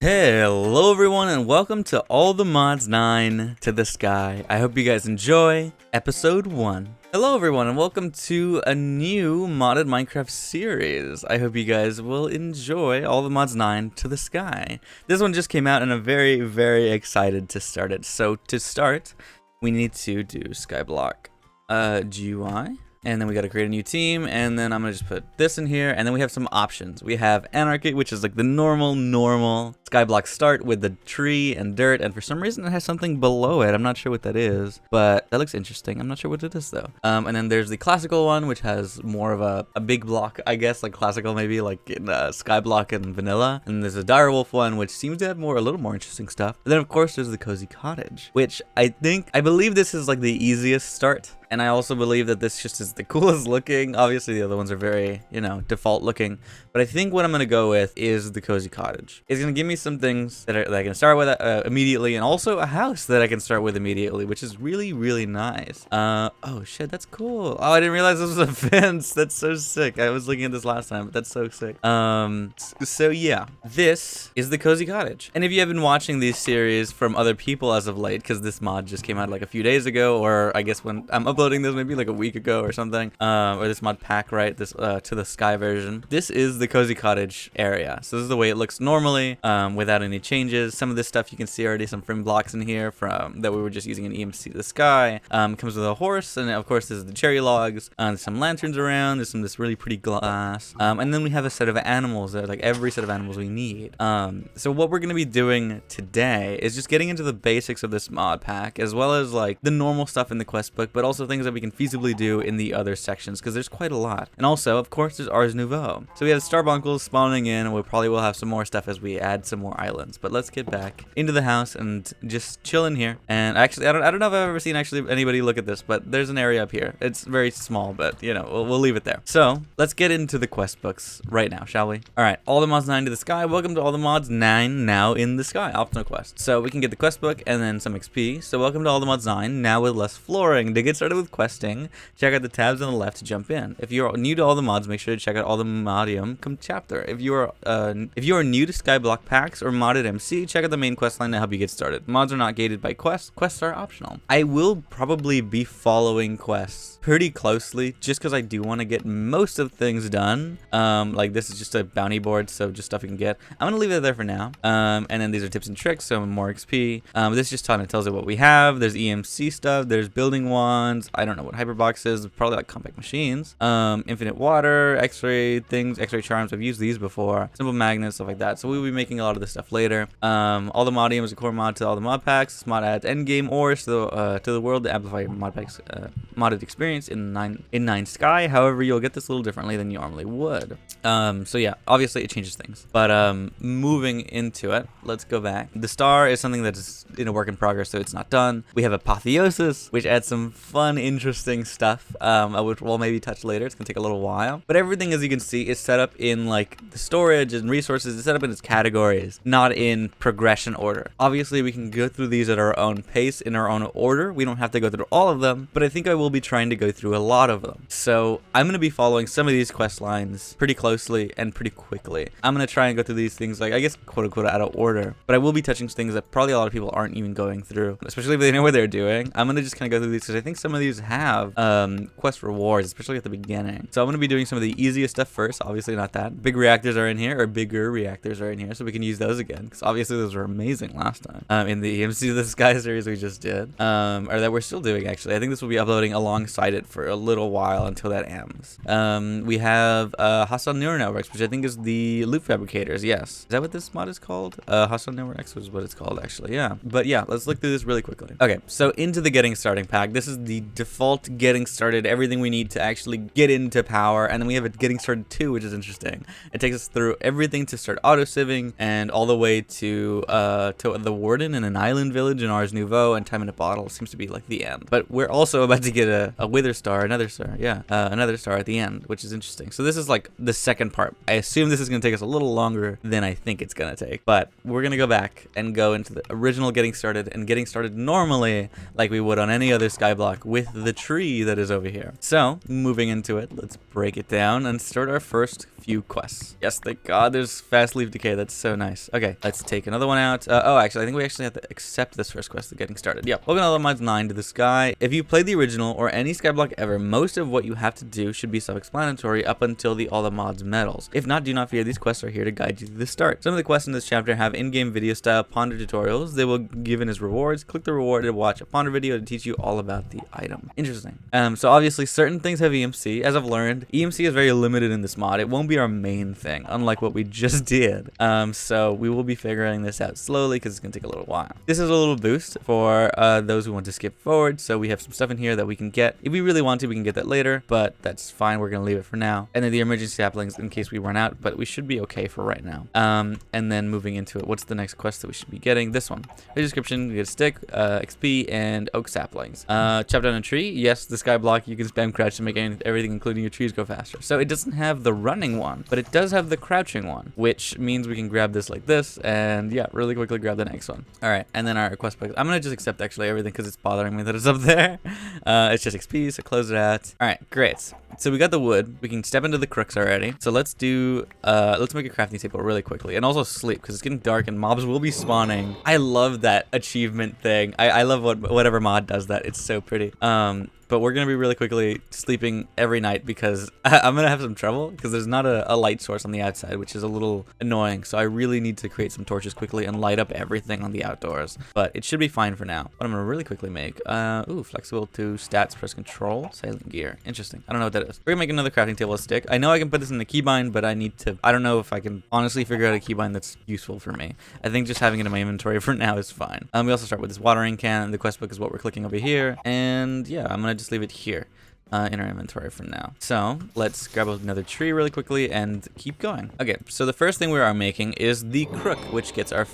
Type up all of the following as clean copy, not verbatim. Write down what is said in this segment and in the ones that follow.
Hello everyone and welcome to All the Mods 9 to the Sky. I hope you guys enjoy episode 1. Hello everyone and welcome to a new modded Minecraft series. I hope you guys will enjoy All the Mods 9 to the Sky. This one just came out and I'm very excited to start it. So to start, we need to do Skyblock GUI. And then we got to create a new team, and then I'm going to just put this in here, and then we have some options. We have Anarchy, which is like the normal Skyblock start with the tree and dirt, and for some reason it has something below it. I'm not sure what that is, but that looks interesting. I'm not sure what it is though. And then there's the classical one, which has more of a big block, I guess, like classical maybe, like in Skyblock and vanilla. And there's a direwolf one, which seems to have a little more interesting stuff. And then of course there's the cozy cottage, which I believe this is like the easiest start. And I also believe that this just is the coolest looking. Obviously, the other ones are very, default looking. But I think what I'm going to go with is the cozy cottage. It's going to give me some things that I can start with immediately, and also a house that I can start with immediately, which is really nice. Oh shit, that's cool. Oh, I didn't realize this was a fence. That's so sick. I was looking at this last time, but that's so sick. So yeah, this is the cozy cottage. And if you have been watching these series from other people as of late, because this mod just came out like a few days ago, or I guess when I'm uploading this maybe like a week ago or something, or this mod pack, right? This to the sky version. This is the cozy cottage area. So this is the way it looks normally, without any changes. Some of this stuff you can see already, some frame blocks in here from that we were just using in EMC To The Sky. Comes with a horse, and of course there's the cherry logs. There's some lanterns around. There's this really pretty glass, and then we have a set of animals that are like every set of animals we need. So what we're gonna be doing today is just getting into the basics of this mod pack, as well as like the normal stuff in the quest book, but also things that we can feasibly do in the other sections, because there's quite a lot. And also, of course, there's Ars Nouveau. So we have starbunkles spawning in, and we probably will have some more stuff as we add some more islands. But let's get back into the house and just chill in here. And actually, I don't know if I've ever seen anybody look at this, but there's an area up here. It's very small, but we'll leave it there. So let's get into the quest books right now, shall we? All right, All the Mods 9 to the Sky. Welcome to All the Mods 9 now in the sky. Optional quest. So we can get the quest book and then some XP. So welcome to All the Mods 9 now with less flooring. To get started with questing, check out the tabs on the left to jump in. If you're new to all the mods, make sure to check out all the Modium chapter. If you are new to Skyblock packs or modded MC, check out the main quest line to help you get started. Mods are not gated by quests. Quests are optional. I will probably be following quests pretty closely, just because I do want to get most of things done. Like this is just a bounty board, so just stuff you can get. I'm gonna leave it there for now. And then these are tips and tricks, so more XP. This just kind of tells you what we have. There's EMC stuff. There's building wands. I don't know what hyperbox is. Probably like compact machines. Infinite water, X-ray things, X-ray charms. I've used these before. Simple magnets, stuff like that. So we'll be making a lot of this stuff later. All the Modium is a core mod to all the mod packs. This mod adds endgame ores to the world to amplify your mod packs modded experience in 9 Sky. However, you'll get this a little differently than you normally would. So yeah, obviously it changes things. But moving into it, let's go back. The star is something that is in a work in progress, so it's not done. We have Apotheosis, which adds some fun, interesting stuff, which we'll maybe touch later. It's gonna take a little while. But everything, as you can see, is set up in like the storage and resources. It's set up in its categories, not in progression order. Obviously, we can go through these at our own pace, in our own order. We don't have to go through all of them, but I think I will be trying to go through a lot of them. So I'm gonna be following some of these quest lines pretty closely and pretty quickly. I'm gonna try and go through these things, like I guess quote unquote out of order, but I will be touching things that probably a lot of people aren't even going through, especially if they know what they're doing. I'm gonna just kind of go through these because I think some of these have quest rewards, especially at the beginning. So I'm gonna be doing some of the easiest stuff first. Obviously not that. Big reactors are in here, or bigger reactors are in here, so we can use those again, because obviously those were amazing last time in the EMC To The Sky series we just did, or that we're still doing actually. I think this will be uploading alongside it for a little while until that ends. We have hostile neural networks, which I think is the loop fabricators. Yes, is that what this mod is called? Hostile networks is what it's called actually. Yeah, but yeah, let's look through this really quickly. Okay, so into the getting starting pack. This is the default getting started, everything we need to actually get into power. And then we have a getting started 2, which is interesting. It takes us through everything to start auto sieving and all the way to the warden in an island village in Ars Nouveau, and time in a bottle seems to be like the end. But we're also about to get a wither star, another star, yeah, another star at the end, which is interesting. So this is like the second part. I assume this is going to take us a little longer than I think it's going to take, but we're going to go back and go into the original getting started, and getting started normally like we would on any other Skyblock with with the tree that is over here. So moving into it, let's break it down and start our first few quests. Yes, thank God there's fast leaf decay. That's so nice. Okay, let's take another one out. Oh, actually, I think we actually have to accept this first quest to getting started. Yep. Welcome to All the Mods 9 to the Sky. If you played the original or any Skyblock ever, most of what you have to do should be self-explanatory up until the All the Mods medals. If not, do not fear. These quests are here to guide you to the start. Some of the quests in this chapter have in-game video style ponder tutorials. They will be given as rewards. Click the reward to watch a ponder video to teach you all about the item. Interesting. So obviously certain things have EMC. As I've learned, EMC is very limited in this mod. It won't be our main thing, unlike what we just did. So we will be figuring this out slowly because it's gonna take a little while. This is a little boost for those who want to skip forward. So we have some stuff in here that we can get. If we really want to, we can get that later, but that's fine. We're gonna leave it for now. And then the emergency saplings in case we run out, but we should be okay for right now. And then moving into it, what's the next quest that we should be getting? This one. The description, you get a stick, XP, and oak saplings. Chop down a tree. Yes, the sky block, you can spam crouch to make everything, including your trees, go faster. So it doesn't have the running one, but it does have the crouching one, which means we can grab this like this, and yeah, really quickly grab the next one. All right, and then our quest book. I'm gonna just accept actually everything because it's bothering me that it's up there. It's just XP, so close it out. All right, great. So we got the wood. We can step into the crooks already. So let's do, let's make a crafting table really quickly, and also sleep because it's getting dark and mobs will be spawning. I love that achievement thing. I love whatever mod does that. It's so pretty. But we're going to be really quickly sleeping every night because I'm going to have some trouble because there's not a light source on the outside, which is a little annoying. So I really need to create some torches quickly and light up everything on the outdoors. But it should be fine for now. What I'm going to really quickly make, flexible to stats, press control, silent gear. Interesting. I don't know what that is. We're going to make another crafting table stick. I know I can put this in the keybind, but I don't know if I can honestly figure out a keybind that's useful for me. I think just having it in my inventory for now is fine. We also start with this watering can. The quest book is what we're clicking over here. And yeah, I'm going to just leave it here in our inventory for now. So let's grab another tree really quickly and keep going. Okay, so the first thing we are making is the crook, which gets our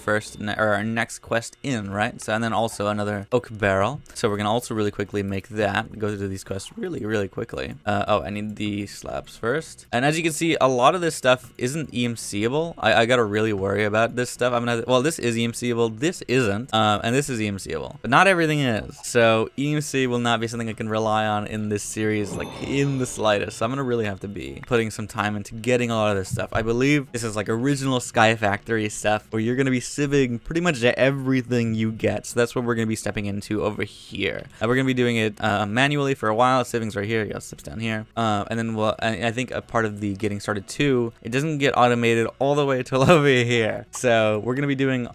our next quest in, right? So and then also another oak barrel. So we're gonna also really quickly make that. Go through these quests really quickly. Oh, I need the slabs first. And as you can see, a lot of this stuff isn't EMCable. I gotta really worry about this stuff. Well, this is EMCable, this isn't, and this is EMCable, but not everything is. So EMC will not be something I can rely on in this series like in the slightest. So I'm gonna really have to be putting some time into getting a lot of this stuff. I believe this is like original Sky Factory stuff where you're gonna be sieving pretty much everything you get. So that's what we're gonna be stepping into over here. We're gonna be doing it manually for a while. Sieving's right here. Yeah, steps down here. And then I think a part of the getting started too, it doesn't get automated all the way till over here. So we're gonna be doing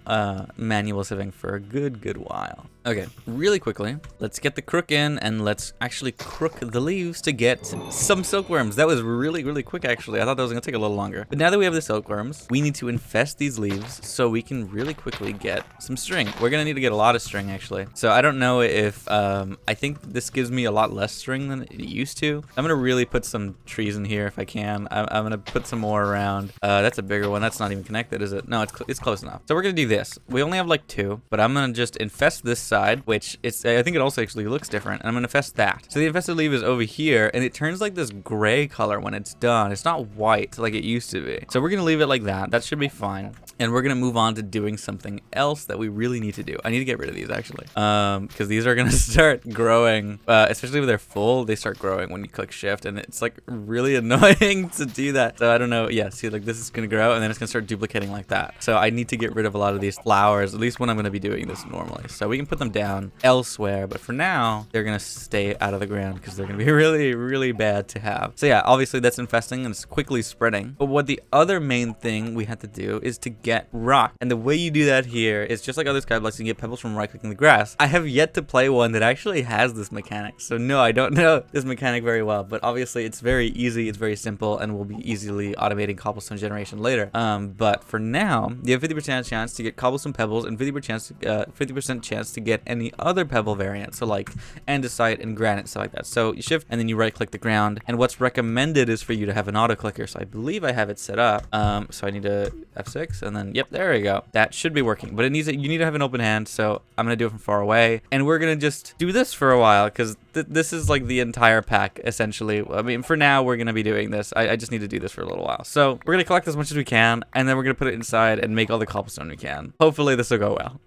manual sieving for a good while. Okay, really quickly, let's get the crook in and let's actually crook the leaves to get some silkworms. That was really quick, actually. I thought that was gonna take a little longer. But now that we have the silkworms, we need to infest these leaves so we can really quickly get some string. We're gonna need to get a lot of string, actually. So I don't know if, I think this gives me a lot less string than it used to. I'm gonna really put some trees in here if I can. I'm gonna put some more around. That's a bigger one. That's not even connected, is it? No, it's close enough. So we're gonna do this. We only have like 2, but I'm gonna just infest this side, which I think it also actually looks different, and I'm gonna infest that. So the infested leaf is over here, and it turns like this gray color when it's done. It's not white like it used to be. So we're gonna leave it like that. That should be fine. And we're gonna move on to doing something else that we really need to do. I need to get rid of these actually, because these are gonna start growing, especially when they're full. They start growing when you click shift, and it's like really annoying to do that. So I don't know. Yeah, see, like this is gonna grow, and then it's gonna start duplicating like that. So I need to get rid of a lot of these flowers, at least when I'm gonna be doing this normally. So we can put them down elsewhere, but for now they're gonna stay out of the ground because they're gonna be really bad to have. So yeah, obviously that's infesting and it's quickly spreading. But what the other main thing we had to do is to get rock, and the way you do that here is just like other skyblocks. You can get pebbles from right clicking the grass. I have yet to play one that actually has this mechanic, so no, I don't know this mechanic very well, but obviously it's very easy, it's very simple, and we'll be easily automating cobblestone generation later. But for now, you have 50% chance to get cobblestone pebbles and 50% chance to get any other pebble variant, so like andesite and granite, stuff like that. So you shift and then you right click the ground, and what's recommended is for you to have an auto clicker. So I believe I have it set up. So I need to F6 and then yep, there we go. That should be working, but you need to have an open hand. So I'm gonna do it from far away, and we're gonna just do this for a while because this is like the entire pack essentially. I mean, for now we're gonna be doing this. I just need to do this for a little while. So we're gonna collect as much as we can, and then we're gonna put it inside and make all the cobblestone we can. Hopefully this will go well.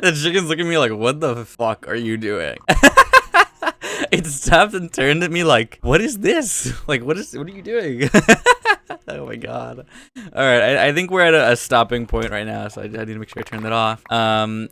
The chicken's looking at me like, what the fuck are you doing? It stopped and turned at me like, what is this? Like, what are you doing? Oh my god. All right, I think we're at a stopping point right now, so I need to make sure I turn that off.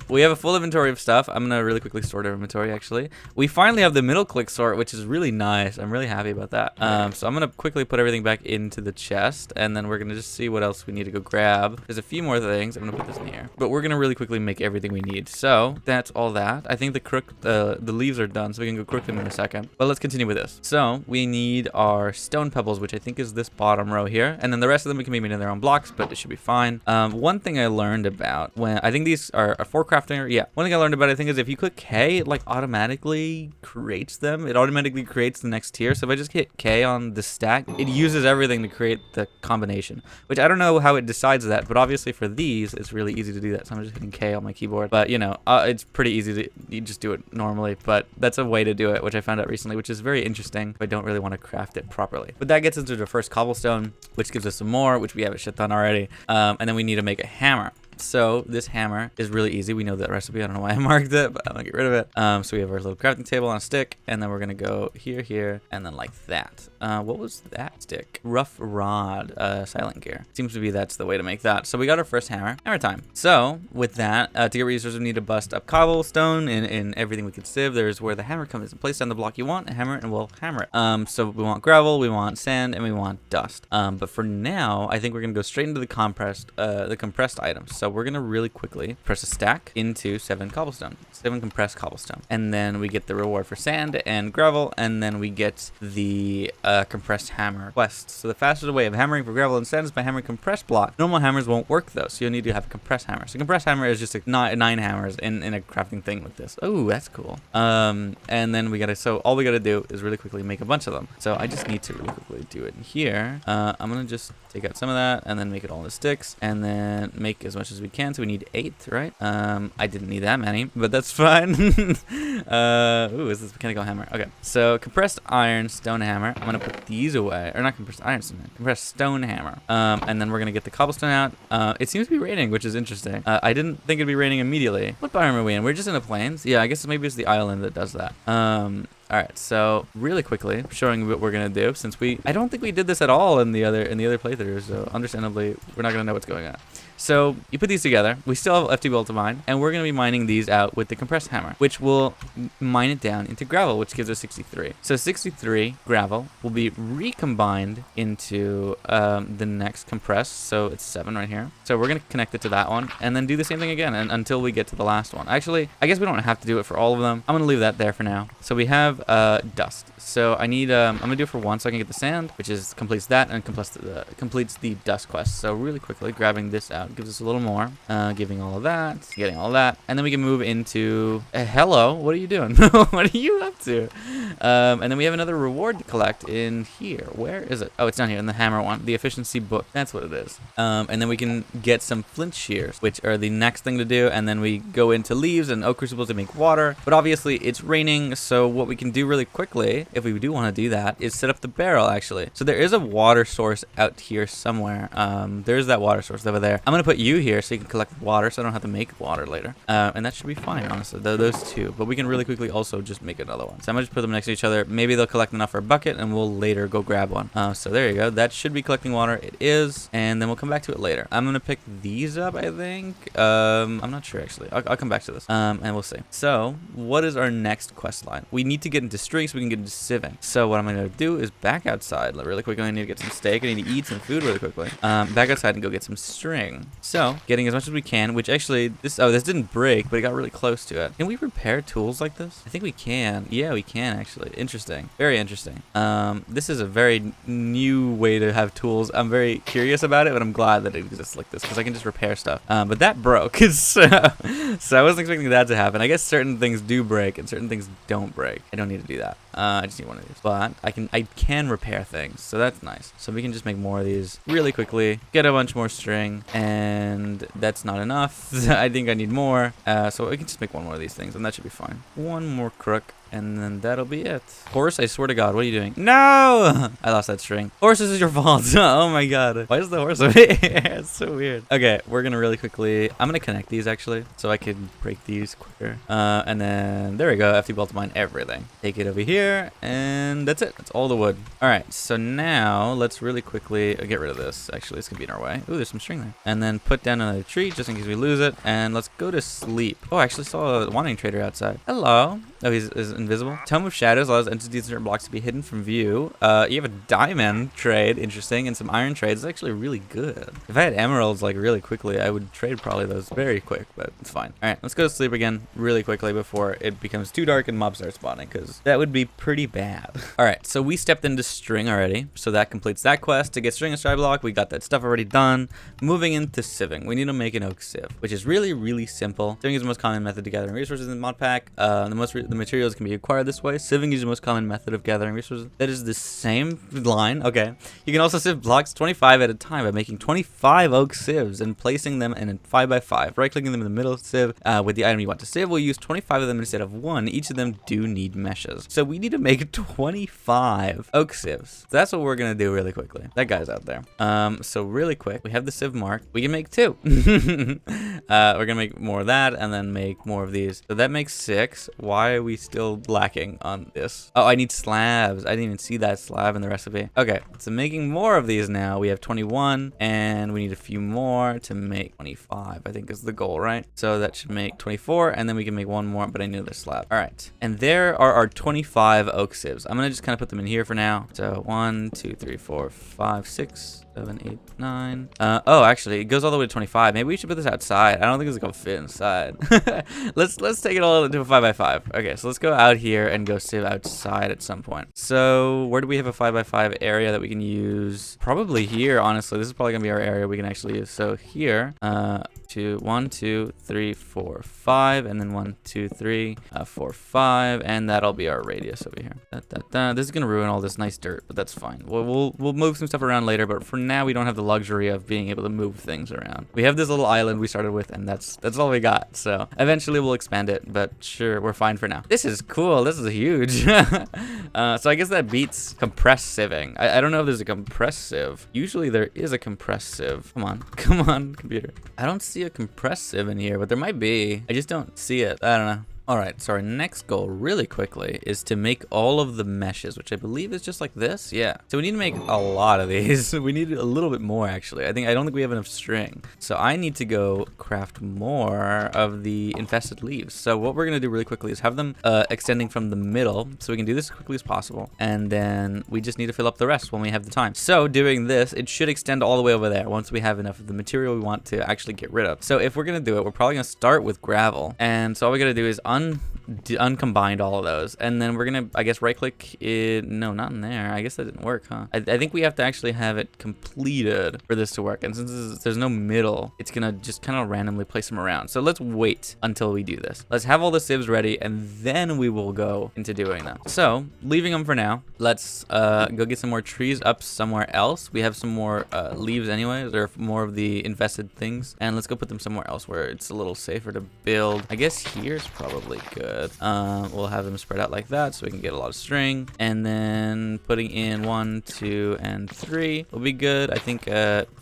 We have a full inventory of stuff. I'm gonna really quickly sort our inventory, actually. We finally have the middle click sort, which is really nice. I'm really happy about that. So I'm gonna quickly put everything back into the chest, and then we're gonna just see what else we need to go grab. There's a few more things. I'm gonna put this in here, but we're gonna really quickly make everything we need. So that's all that. I think the leaves are done, so we can go crook them in a second. But let's continue with this. So we need our stone pebbles, which I think is this bottom row here, and then the rest of them we can be made in their own blocks, but it should be fine. One thing I learned about when I think these are for crafting. Yeah, one thing I learned about I think is if you click K, it like automatically creates them. It automatically creates the next tier. So if I just hit K on the stack, it uses everything to create the combination, which I don't know how it decides that, but obviously for these it's really easy to do that. So I'm just hitting K on my keyboard, but you know, it's pretty easy to you just do it normally, but that's a way to do it, which I found out recently, which is very interesting. I don't really want to craft it properly, but that gets into the first cobblestone, which gives us some more, which we have a shit ton already. And then we need to make a hammer. So this hammer is really easy. We know that recipe. I don't know why I marked it, but I'm gonna get rid of it. So we have our little crafting table on a stick, and then we're gonna go here, and then like that. What was that stick? Rough rod, silent gear. Seems to be that's the way to make that. So we got our first hammer. Hammer time. So with that, to get resources, we need to bust up cobblestone in everything we can sieve. There's where the hammer comes in. Place down the block you want, a hammer, and we'll hammer it. So we want gravel, we want sand, and we want dust. But for now, I think we're gonna go straight into the compressed items. So we're gonna really quickly press a stack into 7 cobblestone, 7 compressed cobblestone, and then we get the reward for sand and gravel, and then we get the compressed hammer quest. So the fastest way of hammering for gravel and sand is by hammering compressed block. Normal hammers won't work though, so you'll need to have a compressed hammer. So compressed hammer is just 9 hammers in a crafting thing like this. Oh, that's cool. And then so all we gotta do is really quickly make a bunch of them. So I just need to really quickly do it here. I'm gonna just take out some of that and then make it all into sticks, and then make as much as we can. So we need 8, right? I didn't need that many, but that's fine. Ooh, is this mechanical hammer? Okay, so compressed iron stone hammer. I'm gonna put these away, or not compressed iron stone, compressed stone hammer. And then we're gonna get the cobblestone out. It seems to be raining, which is interesting. I didn't think it'd be raining immediately. What biome are we in? We're just in the plains. Yeah, I guess maybe it's the island that does that. All right, so really quickly showing what we're gonna do, since I don't think we did this at all in the other playthroughs, so understandably we're not gonna know what's going on. So you put these together. We still have FTB to mine, and we're gonna be mining these out with the compressed hammer, which will mine it down into gravel, which gives us 63. So 63 gravel will be recombined into the next compressed. So it's 7 right here. So we're gonna connect it to that one, and then do the same thing again until we get to the last one. Actually, I guess we don't have to do it for all of them. I'm gonna leave that there for now. So we have dust. So I need I'm gonna do it for 1 so I can get the sand, which completes that and completes the dust quest. So really quickly grabbing this out gives us a little more, giving all of that, getting all of that, and then we can move into hello, what are you doing? What are you up to? And then we have another reward to collect in here. Where is it? Oh, it's down here in the hammer one, the efficiency book. That's what it is. And then we can get some flint shears, which are the next thing to do, and then we go into leaves and oak crucibles to make water. But obviously it's raining, so what we can do really quickly, if we do want to do that, is set up the barrel actually. So there is a water source out here somewhere. There's that water source over there. I'm gonna put you here so you can collect water, so I don't have to make water later. And that should be fine, honestly. Those two. But we can really quickly also just make another one. So I'm gonna just put them next to each other. Maybe they'll collect enough for a bucket, and we'll later go grab one. So there you go. That should be collecting water. It is, and then we'll come back to it later. I'm gonna pick these up, I think. I'm not sure actually. I'll come back to this. And we'll see. So what is our next quest line? We need to get into string so we can get into sieving. So what I'm gonna do is back outside really quickly. I need to get some steak. I need to eat some food really quickly. Back outside and go get some string. So getting as much as we can, which actually this didn't break, but it got really close to it. Can we repair tools like this? I think we can. Yeah, we can actually. Interesting. Very interesting. This is a very new way to have tools. I'm very curious about it, but I'm glad that it exists like this because I can just repair stuff. But that broke. So I wasn't expecting that to happen. I guess certain things do break and certain things don't break. I don't need to do that. I just need one of these. But I can repair things, so that's nice. So we can just make more of these really quickly, get a bunch more string, and that's not enough. I think I need more. So we can just make one more of these things, and that should be fine. One more crook. and then that'll be it. Horse, I swear to God, what are you doing? No! I lost that string. Horse, this is your fault. Oh my God. Why is the horse over here? It's so weird. Okay, we're gonna really quickly, I'm gonna connect these actually, so I can break these quicker. And then there we go, FT bolt mine everything. Take it over here, and that's it. That's all the wood. All right, so now let's really quickly get rid of this. Actually, it's gonna be in our way. Ooh, there's some string there. And then put down another tree just in case we lose it, and let's go to sleep. Oh, I actually saw a wandering trader outside. Hello. Oh, he's invisible. Tome of Shadows allows entities and certain blocks to be hidden from view. You have a diamond trade, interesting, and some iron trades. It's actually really good. If I had emeralds like really quickly, I would trade probably those very quick, but it's fine. All right, let's go to sleep again really quickly before it becomes too dark and mobs start spawning, because that would be pretty bad. All right, so we stepped into string already, so that completes that quest. To get string and stride block, we got that stuff already done. Moving into sieving, we need to make an oak sieve, which is really, really simple. Sieving is the most common method to gathering resources in Modpack. The materials can be acquired this way. Sieving is the most common method of gathering resources. That is the same line. Okay. You can also sieve blocks 25 at a time by making 25 oak sieves and placing them in a 5x5. Right-clicking them in the middle of the sieve with the item you want to sieve. We'll use 25 of them instead of 1. Each of them do need meshes. So we need to make 25 oak sieves. So that's what we're going to do really quickly. That guy's out there. So really quick, we have the sieve marked. We can make 2. We're going to make more of that and then make more of these. So that makes 6. Why are we still lacking on this? Oh, I need slabs. I didn't even see that slab in the recipe. Okay, so making more of these now. We have 21 and we need a few more to make 25, I think is the goal, right? So that should make 24 and then we can make one more, but I need the slab. All right, and there are our 25 oak sieves. I'm gonna just kind of put them in here for now. So 1, 2, 3, 4, 5, 6, 7, 8, 9. Oh, actually, it goes all the way to 25. Maybe we should put this outside. I don't think it's gonna fit inside. let's take it all into a 5x5. Okay, so let's go out here and go sieve outside at some point. So where do we have a 5x5 area that we can use? Probably here, honestly. This is probably gonna be our area we can actually use. So here, 1, 2, 3, 4, 5, and then 1, 2, 3, 4, 5, and that'll be our radius over here. This is gonna ruin all this nice dirt, but that's fine. We'll move some stuff around later, but for now we don't have the luxury of being able to move things around. We have this little island we started with, and that's all we got. So eventually we'll expand it, but sure, we're fine for now. This is cool. This is huge. So I guess that beats compressed sieving. I don't know if there's a compressed sieve. Usually there is a compressed sieve. Come on, computer. I don't see a compressed sieve in here, but there might be. I just don't see it. I don't know. All right, so our next goal really quickly is to make all of the meshes, which I believe is just like this. Yeah. So we need to make a lot of these. We need a little bit more, actually. I don't think we have enough string. So I need to go craft more of the infested leaves. So what we're going to do really quickly is have them extending from the middle. So we can do this as quickly as possible. And then we just need to fill up the rest when we have the time. So doing this, it should extend all the way over there once we have enough of the material we want to actually get rid of. So if we're going to do it, we're probably going to start with gravel. And so all we got to do is uncombined all of those, and then we're gonna, I guess, right click it. No, not in there. I guess that didn't work, huh? I think we have to actually have it completed for this to work, and since there's no middle, it's gonna just kind of randomly place them around. So let's wait until we do this. Let's have all the sieves ready, and then we will go into doing them. So leaving them for now, let's go get some more trees up somewhere else. We have some more leaves anyways. There are more of the infested things, and let's go put them somewhere else where it's a little safer to build. I guess here's probably good. We'll have them spread out like that so we can get a lot of string, and then putting in 1, 2, and 3 will be good. I think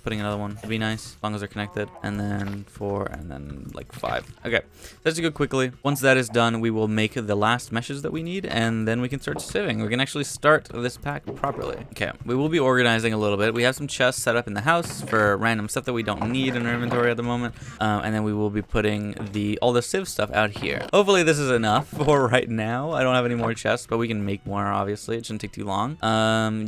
putting another one would be nice as long as they're connected, and then 4, and then like 5. Okay, let's go quickly. Once that is done, we will make the last meshes that we need, and then we can start sieving. We can actually start this pack properly. Okay, we will be organizing a little bit. We have some chests set up in the house for random stuff that we don't need in our inventory at the moment, and then we will be putting all the sieve stuff out here. Hopefully this is enough for right now. I don't have any more chests, but we can make more, obviously. It shouldn't take too long.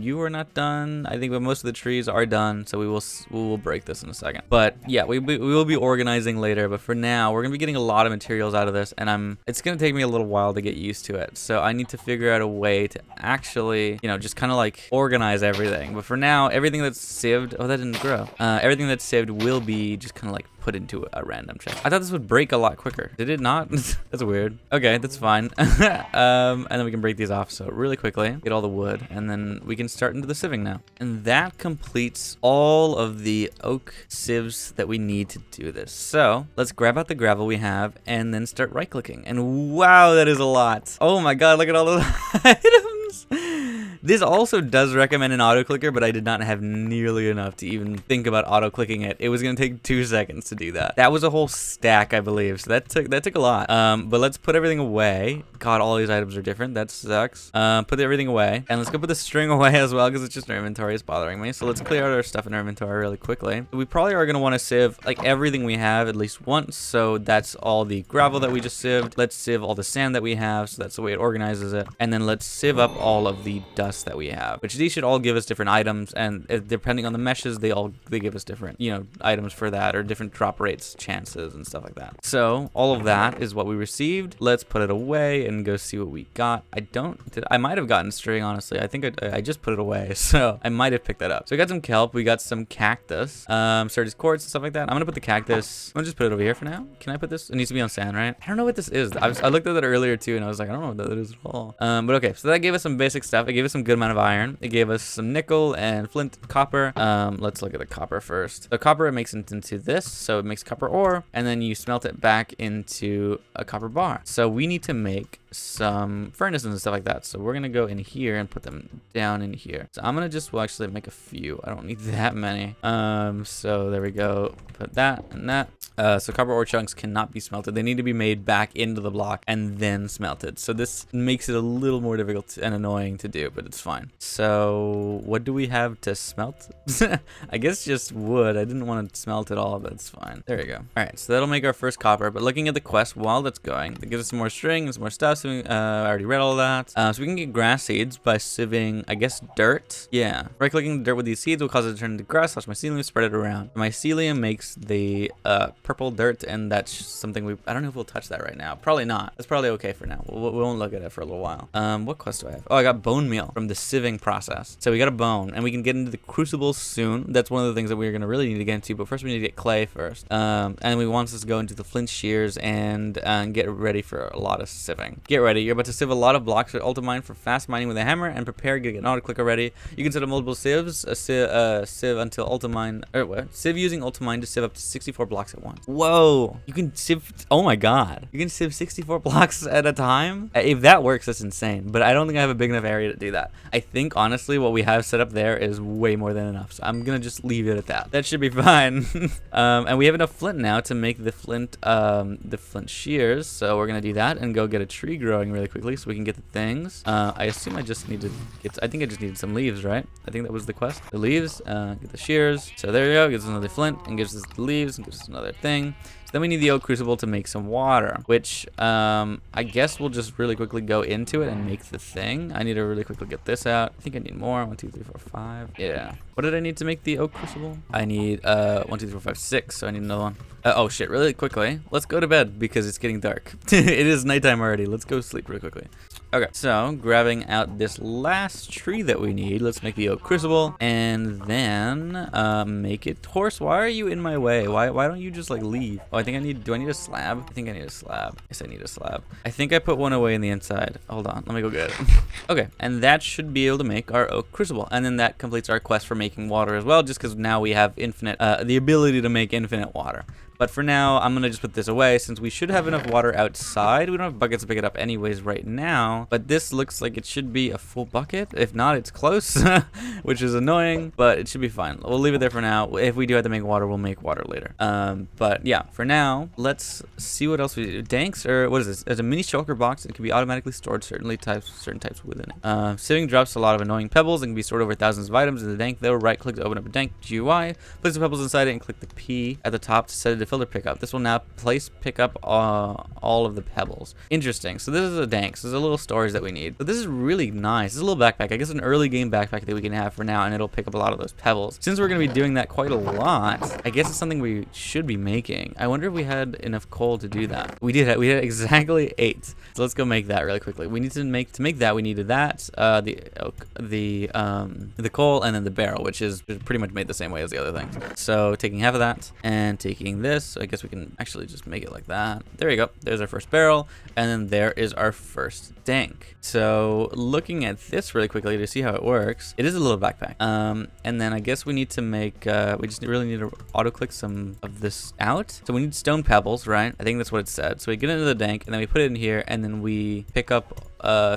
You are not done. I think most of the trees are done, so we will break this in a second. But yeah, we will be organizing later, but for now, we're going to be getting a lot of materials out of this, and it's going to take me a little while to get used to it. So I need to figure out a way to actually, just kind of like organize everything. But for now, everything that's saved, oh, that didn't grow. Everything that's saved will be just kind of like put into a random chest. I thought this would break a lot quicker. Did it not? That's weird. Okay, that's fine. And then we can break these off. So really quickly, get all the wood, and then we can start into the sieving now. And that completes all of the oak sieves that we need to do this. So let's grab out the gravel we have and then start right clicking. And wow, that is a lot. Oh my God, look at all those items. This also does recommend an auto clicker, but I did not have nearly enough to even think about auto clicking it. It was gonna take 2 seconds to do that. That was a whole stack, I believe. So that took a lot. But let's put everything away. God, all these items are different. That sucks. Put everything away, and let's go put the string away as well because it's just our inventory is bothering me. So let's clear out our stuff in our inventory really quickly. We probably are gonna want to sieve like everything we have at least once. So that's all the gravel that we just sieved. Let's sieve all the sand that we have. So that's the way it organizes it. And then let's sieve up all of the dust that we have, which these should all give us different items, and depending on the meshes, they give us different, you know, items for that, or different drop rates, chances, and stuff like that. So all of that is what we received. Let's put it away and go see what we got. I might have gotten string, honestly. I think I just put it away, so I might have picked that up. So we got some kelp, we got some cactus, Sturdy's quartz and stuff like that. I'm gonna put the cactus. I'm gonna just put it over here for now. Can I put this? It needs to be on sand, right? I don't know what this is. I looked at that earlier too, and I was like, I don't know what that is at all. But okay, so that gave us some basic stuff. It gave us some good amount of iron. It gave us some nickel and flint, copper. Let's look at the copper first. So copper, it makes it into this, so it makes copper ore, and then you smelt it back into a copper bar. So we need to make some furnaces and stuff like that. So we're gonna go in here and put them down in here. So I'm gonna just actually make a few. I don't need that many. So there we go. Put that and that. So copper ore chunks cannot be smelted. They need to be made back into the block and then smelted. So this makes it a little more difficult and annoying to do, but it's fine. So what do we have to smelt? I guess just wood. I didn't want to smelt it all, but it's fine. There you go. All right, so that'll make our first copper. But looking at the quest while that's going, it gives us some more string and some more stuff. So I already read all of that. So we can get grass seeds by sieving, I guess, dirt. Yeah. Right-clicking the dirt with these seeds will cause it to turn into grass. Slash mycelium, spread it around. Mycelium makes the purple dirt, and that's something I don't know if we'll touch that right now. Probably not. That's probably okay for now. We won't look at it for a little while. What quest do I have? Oh, I got bone meal from the sieving process. So we got a bone, and we can get into the crucible soon. That's one of the things that we're gonna really need to get into, but first we need to get clay first. And we want us to go into the flint shears and get ready for a lot of sieving. Get ready. You're about to sieve a lot of blocks with Ultimine for fast mining with a hammer, and prepare to get an auto clicker ready. You can set up multiple sieves, sieve until Ultimine, or what? Sieve using Ultimine to sieve up to 64 blocks at once. Whoa, you can sieve, oh my God, you can sieve 64 blocks at a time? If that works, that's insane, but I don't think I have a big enough area to do that. I think honestly what we have set up there is way more than enough, so I'm gonna just leave it at that. That should be fine. And we have enough flint now to make the flint shears, so we're gonna do that and go get a tree growing really quickly so we can get the things. I assume I just need to get, I think I just needed some leaves, right? I think that was the quest. The leaves, get the shears. So there you go, gives us another flint and gives us the leaves and gives us another thing. So then we need the oak crucible to make some water, which I guess we'll just really quickly go into it and make the thing. I need to really quickly get this out. I think I need more. 1, 2, 3, 4, 5. Yeah. What did I need to make the oak crucible? I need 1, 2, 3, 4, 5, 6. So I need another one. Oh shit, really quickly. Let's go to bed because it's getting dark. It is nighttime already. Let's go sleep really quickly. Okay, so grabbing out this last tree that we need, let's make the oak crucible and then make it. Horse, why are you in my way? Why don't you just like leave? Oh, I think I need, do I need a slab? I think I need a slab. Yes, I need a slab. I think I put one away in the inside. Hold on, let me go get it. Okay, and that should be able to make our oak crucible. And then that completes our quest for making water as well, just because now we have infinite, the ability to make infinite water. But for now, I'm gonna just put this away since we should have enough water outside. We don't have buckets to pick it up anyways right now, but this looks like it should be a full bucket. If not, it's close, which is annoying, but it should be fine. We'll leave it there for now. If we do have to make water, we'll make water later. But yeah, for now, let's see what else we do. Danks, or what is this? There's a mini shulker box. It can be automatically stored certain types within it. Sieving drops a lot of annoying pebbles and can be stored over thousands of items in the dank. Though, right click to open up a dank GUI, place the pebbles inside it and click the P at the top to set it to filter pickup. This will now pick up all of the pebbles. Interesting. So this is a dank. So there's a little storage that we need. But this is really nice. This is a little backpack. I guess an early game backpack that we can have for now, and it'll pick up a lot of those pebbles. Since we're going to be doing that quite a lot, I guess it's something we should be making. I wonder if we had enough coal to do that. We did. We had exactly 8. So let's go make that really quickly. We need to make that. We needed that, the oak, the coal, and then the barrel, which is pretty much made the same way as the other things. So taking half of that and taking this. this. So I guess we can actually just make it like that. There you go. There's our first barrel. And then there is our first tank. So looking at this really quickly to see how it works, it is a little backpack. And then I guess we need to make, we just really need to auto click some of this out. So we need stone pebbles, right? I think that's what it said. So we get into the tank and then we put it in here and then we pick up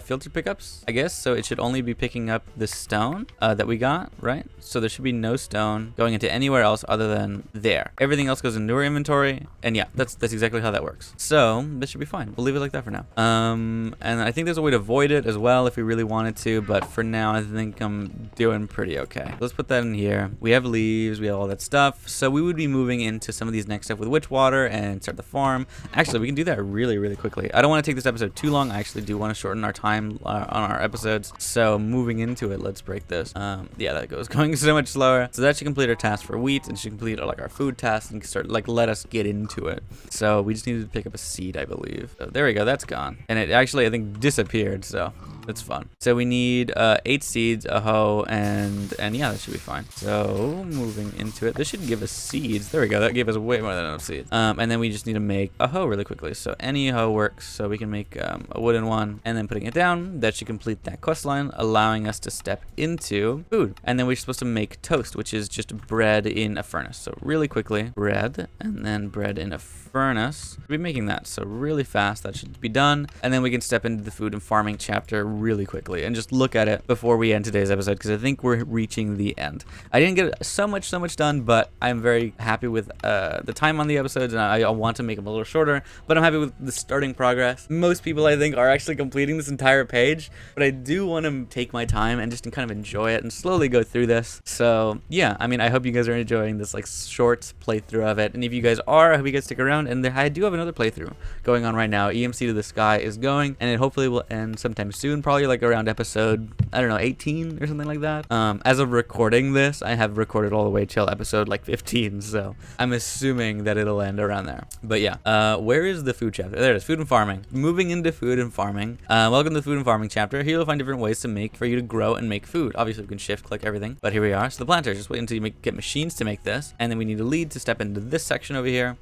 filter pickups, I guess. So it should only be picking up the stone that we got, right? So there should be no stone going into anywhere else other than there. Everything else goes into our inventory, and yeah, that's exactly how that works. So this should be fine. We'll leave it like that for now. And I think there's a way to avoid it as well if we really wanted to, but for now I think I'm doing pretty okay. Let's put that in here. We have leaves, we have all that stuff. So we would be moving into some of these next stuff with witch water and start the farm. Actually, we can do that really quickly. I don't want to take this episode too long. I actually do want to shorten our time on our episodes. So moving into it, let's break this. Yeah, that goes going so much slower. So that should complete our task for wheat and should complete like our food task and start like let us get into it. So we just needed to pick up a seed, I believe. So there we go, that's gone. And it actually, I think, disappeared, so that's fun. So we need 8 seeds, a hoe, and yeah, that should be fine. So moving into it, this should give us seeds. There we go, that gave us way more than enough seeds. And then we just need to make a hoe really quickly. So any hoe works. So we can make a wooden one, and then putting it down, that should complete that quest line, allowing us to step into food. And then we're supposed to make toast, which is just bread in a furnace. So really quickly, bread, and then bread in a furnace. We'll be making that, so really fast, that should be done. And then we can step into the food and farming chapter really quickly and just look at it before we end today's episode, because I think we're reaching the end. I didn't get so much done, but I'm very happy with the time on the episodes, and I want to make them a little shorter, but I'm happy with the starting progress. Most people, I think, are actually completing this entire page, but I do want to take my time and just kind of enjoy it and slowly go through this. So yeah, I mean, I hope you guys are enjoying this like short playthrough of it, and if you guys are, I hope you guys stick around. And I do have another playthrough going on right now. EMC To The Sky is going, and it hopefully will end sometime soon, probably like around episode, I don't know, 18 or something like that. As of recording this, I have recorded all the way till episode like 15, so I'm assuming that it'll end around there. But yeah, where is the food chapter? There it is, food and farming. Moving into food and farming. Welcome to the food and farming chapter. Here you'll find different ways to make, for you to grow and make food. Obviously we can shift click everything, but here we are. So the planter, just wait until you get machines to make this, and then we need a lead to step into this section over here.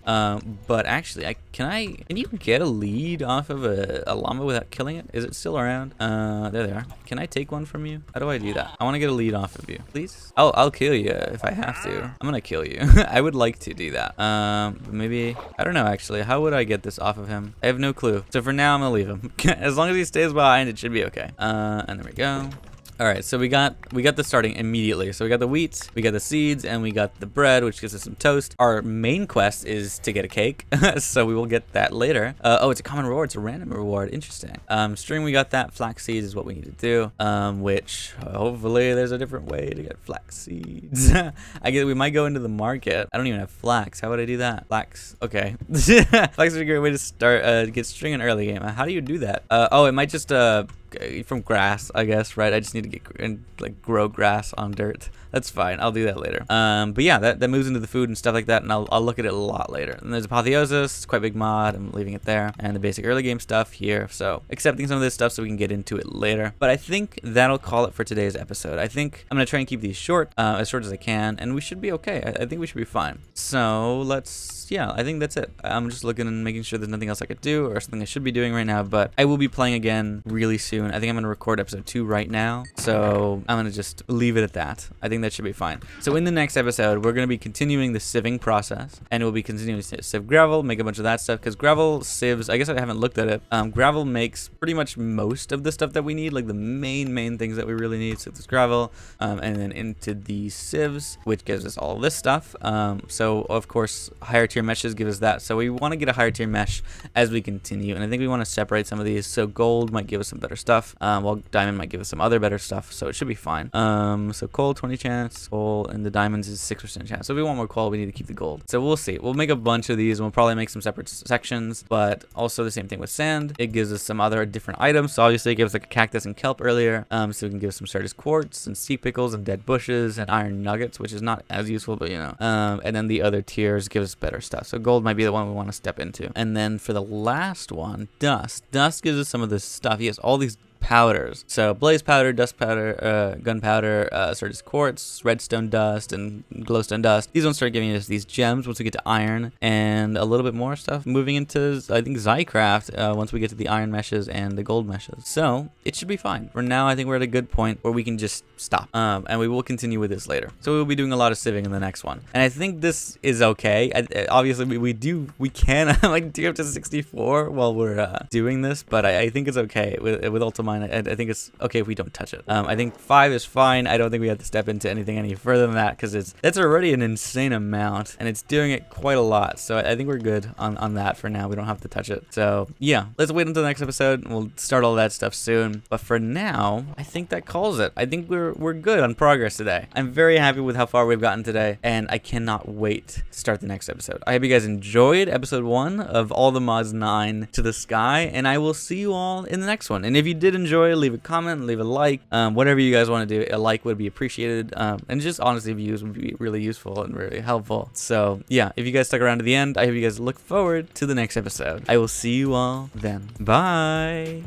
But actually, can you get a lead off of a llama without killing it? Is it still around? There they are. Can I take one from you? How do I do that? I want to get a lead off of you, please. I'll kill you if I have to. I'm gonna kill you. I would like to do that. Maybe, I don't know actually. How would I get this off of him? I have no clue. So for now, I'm gonna leave him. As long as he stays behind, it should be okay. And there we go. All right, so we got the starting immediately. So we got the wheat, we got the seeds, and we got the bread, which gives us some toast. Our main quest is to get a cake, so we will get that later. Oh, it's a common reward. It's a random reward. Interesting. String, we got that. Flax seeds is what we need to do. Which hopefully there's a different way to get flax seeds. I guess we might go into the market. I don't even have flax. How would I do that? Flax. Okay. Flax is a great way to start get string in early game. How do you do that? Oh, it might just from grass, I guess, right? I just need to get and like grow grass on dirt. That's fine. I'll do that later. But yeah, that moves into the food and stuff like that, and I'll look at it a lot later. And there's Apotheosis. It's quite a big mod. I'm leaving it there. And the basic early game stuff here. So accepting some of this stuff so we can get into it later. But I think that'll call it for today's episode. I think I'm going to try and keep these short, as short as I can, and we should be okay. I think we should be fine. So yeah, I think that's it. I'm just looking and making sure there's nothing else I could do or something I should be doing right now, but I will be playing again really soon. I think I'm going to record episode 2 right now, so I'm going to just leave it at that. I think that should be fine. So in the next episode, we're going to be continuing the sieving process, and we'll be continuing to sieve gravel, make a bunch of that stuff, because gravel sieves, I guess I haven't looked at it, gravel makes pretty much most of the stuff that we need, like the main things that we really need. So this gravel, and then into the sieves, which gives us all this stuff. So of course, higher tier meshes give us that, so we want to get a higher tier mesh as we continue, and I think we want to separate some of these. So gold might give us some better stuff, while diamond might give us some other better stuff, so it should be fine. So coal 20 chance, coal, and the diamonds is 6% chance. So if we want more coal, we need to keep the gold. So we'll see. We'll make a bunch of these, and we'll probably make some separate sections, but also the same thing with sand. It gives us some other different items. So obviously it gives us like a cactus and kelp earlier, so we can give us some Sardis quartz and sea pickles and dead bushes and iron nuggets, which is not as useful, but you know. And then the other tiers give us better stuff. So gold might be the one we want to step into. And then for the last one, dust. Dust gives us some of this stuff. Yes, all these powders. So blaze powder, dust powder, gunpowder, Sturgis quartz, redstone dust, and glowstone dust. These ones start giving us these gems once we get to iron, and a little bit more stuff moving into, I think, Zycraft once we get to the iron meshes and the gold meshes. So it should be fine. For now, I think we're at a good point where we can just stop. And we will continue with this later. So we'll be doing a lot of sieving in the next one. And I think this is okay. Obviously, we can like do up to 64 while we're doing this, but I think it's okay with Ultimine. I think it's okay if we don't touch it. I think 5 is fine. I don't think we have to step into anything any further than that, because that's already an insane amount, and it's doing it quite a lot. So I think we're good on that for now. We don't have to touch it. So yeah, let's wait until the next episode, and we'll start all that stuff soon. But for now, I think that calls it. I think we're good on progress today. I'm very happy with how far we've gotten today, and I cannot wait to start the next episode. I hope you guys enjoyed episode 1 of All the Mods 9 to the Sky, and I will see you all in the next one. And if you did enjoy, leave a comment, leave a like, whatever you guys want to do. A like would be appreciated, and just honestly views would be really useful and really helpful. So yeah, if you guys stuck around to the end, I hope you guys look forward to the next episode. I will see you all then. Bye.